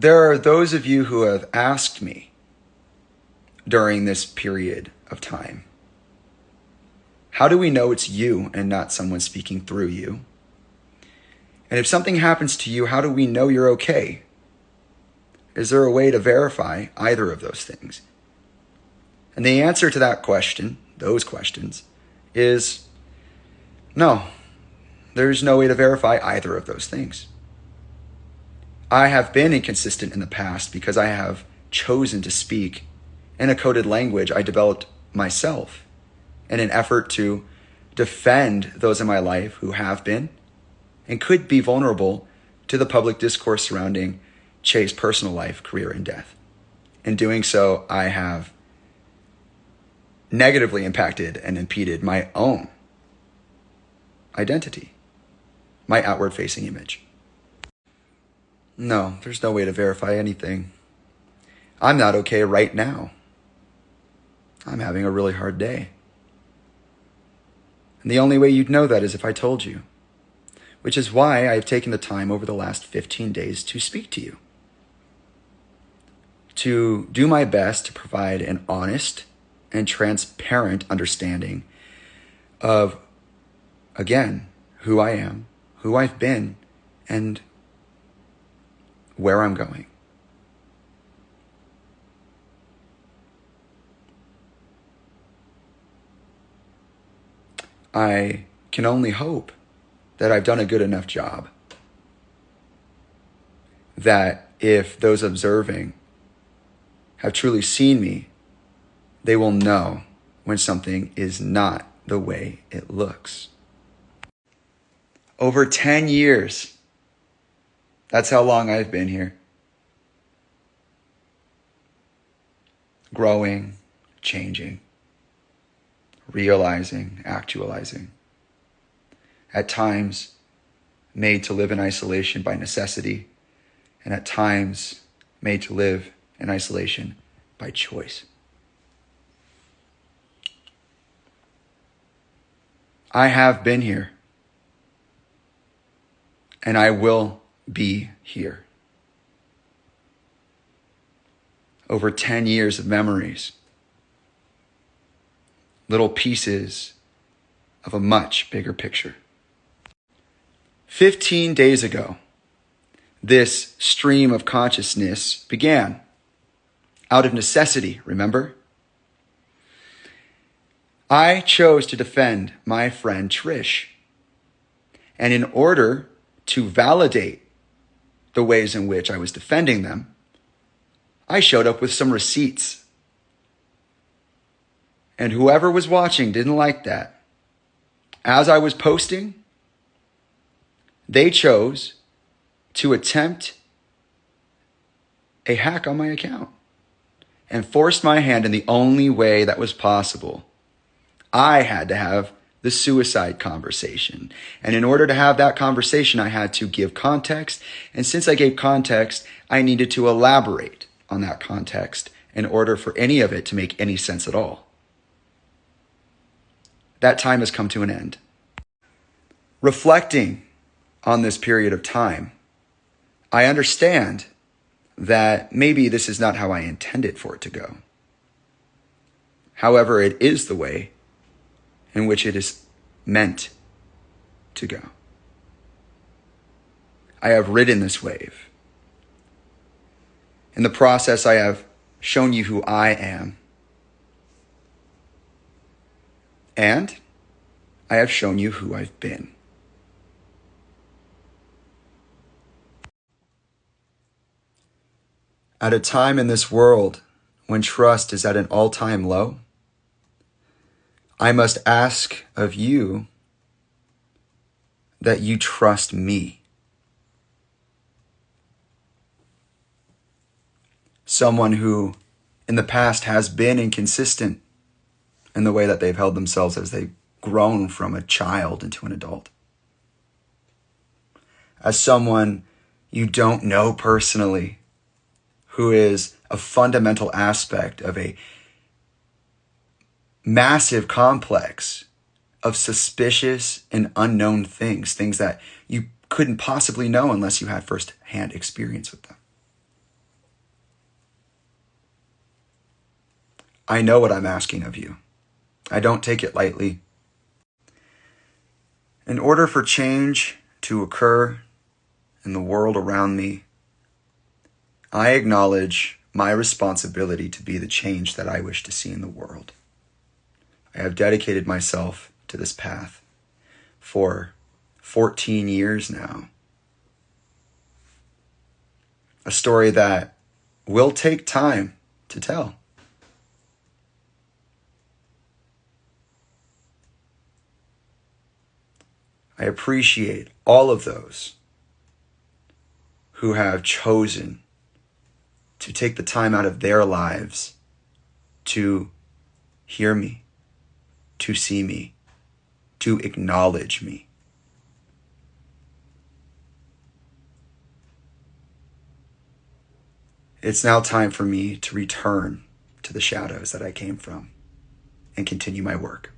There are those of you who have asked me during this period of time, how do we know it's you and not someone speaking through you? And if something happens to you, how do we know you're okay? Is there a way to verify either of those things? And the answer to that question, those questions, is no. There's no way to verify either of those things. I have been inconsistent in the past because I have chosen to speak in a coded language I developed myself in an effort to defend those in my life who have been and could be vulnerable to the public discourse surrounding Che's personal life, career, and death. In doing so, I have negatively impacted and impeded my own identity, my outward-facing image. No, there's no way to verify anything. I'm not okay right now. I'm having a really hard day. And the only way you'd know that is if I told you, which is why I've taken the time over the last 15 days to speak to you, to do my best to provide an honest and transparent understanding of, again, who I am, who I've been, and where I'm going. I can only hope that I've done a good enough job that if those observing have truly seen me, they will know when something is not the way it looks. Over 10 years. That's how long I've been here. Growing, changing, realizing, actualizing. At times, made to live in isolation by necessity, and at times, made to live in isolation by choice. I have been here, and I will be here. Over 10 years of memories, little pieces of a much bigger picture. 15 days ago, this stream of consciousness began out of necessity, remember? I chose to defend my friend Trish. And in order to validate the ways in which I was defending them, I showed up with some receipts. And whoever was watching didn't like that. As I was posting, they chose to attempt a hack on my account and forced my hand in the only way that was possible. I had to have the suicide conversation. And in order to have that conversation, I had to give context. And since I gave context, I needed to elaborate on that context in order for any of it to make any sense at all. That time has come to an end. Reflecting on this period of time, I understand that maybe this is not how I intended for it to go. However, it is the way in which it is meant to go. I have ridden this wave. In the process, I have shown you who I am. And I have shown you who I've been. At a time in this world when trust is at an all-time low, I must ask of you that you trust me. Someone who in the past has been inconsistent in the way that they've held themselves as they've grown from a child into an adult. As someone you don't know personally, who is a fundamental aspect of a massive complex of suspicious and unknown things that you couldn't possibly know unless you had first-hand experience with them. I know what I'm asking of you. I don't take it lightly. In order for change to occur in the world around me, I acknowledge my responsibility to be the change that I wish to see in the world. I have dedicated myself to this path for 14 years now. A story that will take time to tell. I appreciate all of those who have chosen to take the time out of their lives to hear me, to see me, to acknowledge me. It's now time for me to return to the shadows that I came from and continue my work.